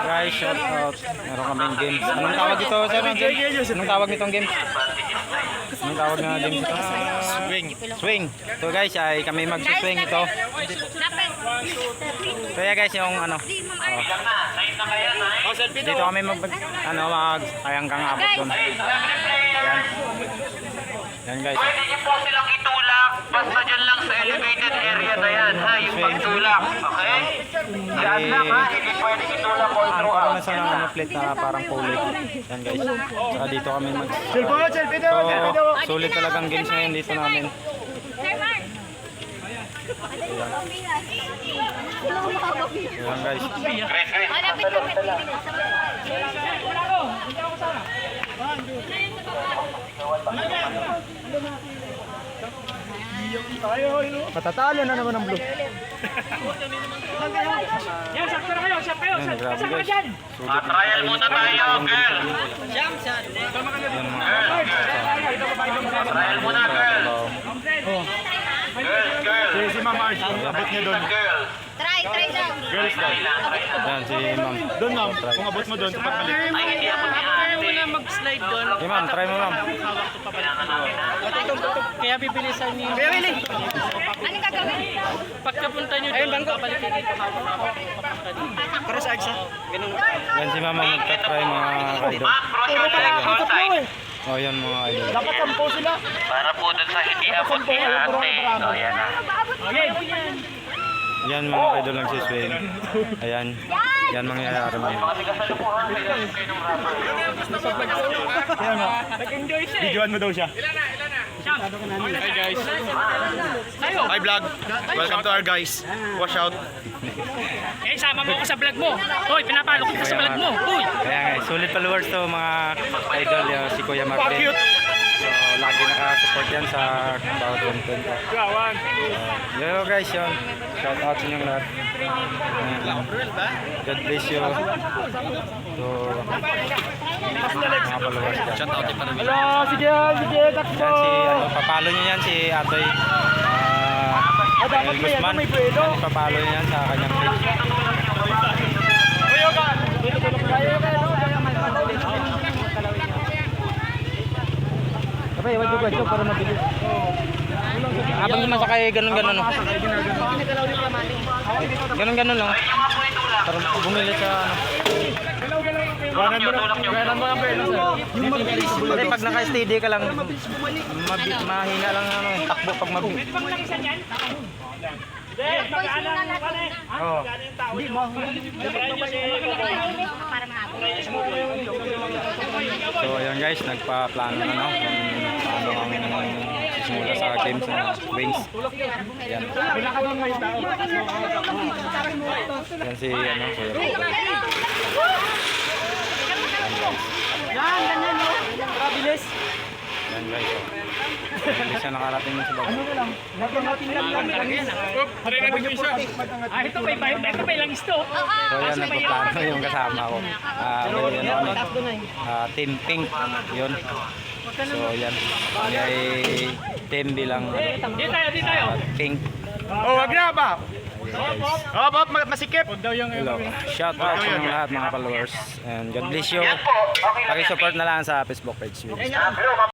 Guys, shout out. Meron kaming games. Anong tawag ito, sir? Anong tawag nitong games? Anong tawag na games ito? Swing. Swing. So guys, ay kami mag-swing ito. Kaya guys, yung ano. Dito kami mag kayang kang abot doon. Yan. Yan guys. Pwede niyo po silang itulak. Basta dyan lang sa elevated area na yan. Ha? Yung pagtulak. Okay? Yan lang ha. Hindi pwede itulak all Parang throughout. nasa ano, plate na parang pulit. Yan guys. Saka dito kami mag... So, sulit talagang games ngayon dito namin. Yan guys. Patatalo na naman ang blue. Yan, sakto na kayo, sakto kayo. Yan, grabe guys. Sulit. Trial muna tayo, girl. Yan mga Trial muna, girl. Girl. Si Ma'am Arch, abot niya doon. Girl. Try daw. Girls daw. Yan si ma'am. Doon ma'am, kung abot mo doon, tapat balik. Ay, hindi ako ni ate. Mag-slide doon. Okay ma'am, try mo ma'am. Hawak to pabalik. Kaya bibilisan niyo. Kaya Willie. Anong gagawin? Pagkapunta niyo doon, babalik kayo dito hawak. Papunta dito. Cross egg siya. Ganun. Yan si mama magta-try mga idol. Ma'am, cross your legs outside. Oh, yan mga idol. Dapat 10 sila. Para po dun sa hindi abot ni ate. So, yan na. Yan mga idol lang si Swain. Ayan. Yan mangyayari mo. Mga tigasalukuhan, may lamig kayo ng rubber. Kaya nga, Nag-enjoy siya. videoan mo daw siya. Hi guys. Hi vlog. Welcome to our guys. Wash out. Eh, sama mo ako sa vlog mo. Hoy, pinapalo kita sa vlog mo. Hoy. Kaya nga, sulit followers to mga idol yung si Kuya Martin. So, lagi naka-support yan sa bawat content. Yo guys, yun. Shout out sa inyong lahat. God bless you. So, mga followers dyan. Shout out para Hello, sige, takbo. yan si, papalo nyo yan si Atoy. Dapat Guzman. may pwede. Yan, papalo nyo yan sa kanyang page. Kuya ka. Dito tulog tayo kayo. Kapay, wag yung para mabilis. Habang sumasakay, ganun-ganun. Ganun-ganun lang. Para bumili sa ano. Ganan mo lang pwede. Yung mabilis. Kasi pag naka-steady ka lang, mahina lang ano, takbo pag mabilis. Oo. Hindi, mahuli. Para mahabol. So ayan guys, nagpa-plano na no kung paano ang simula sa games na wings. Yan. Yan si ano, Kuya Bobo. Yan, ganyan no. Kabilis. Yan guys. Oh. Hindi siya nakarating na sa baba. Ito may langis to. So yan, nagpa-plano yung kasama ko. May ano kami, Team Pink. Yun. So yan. Kami ay team bilang Di tayo. Pink. Oh, wag na ba? Oh, Bob, masikip. Hello. Shout out sa inyong lahat mga followers. And God bless you. Yan po. Okay na. Paki-support na lang sa Facebook page. Blue,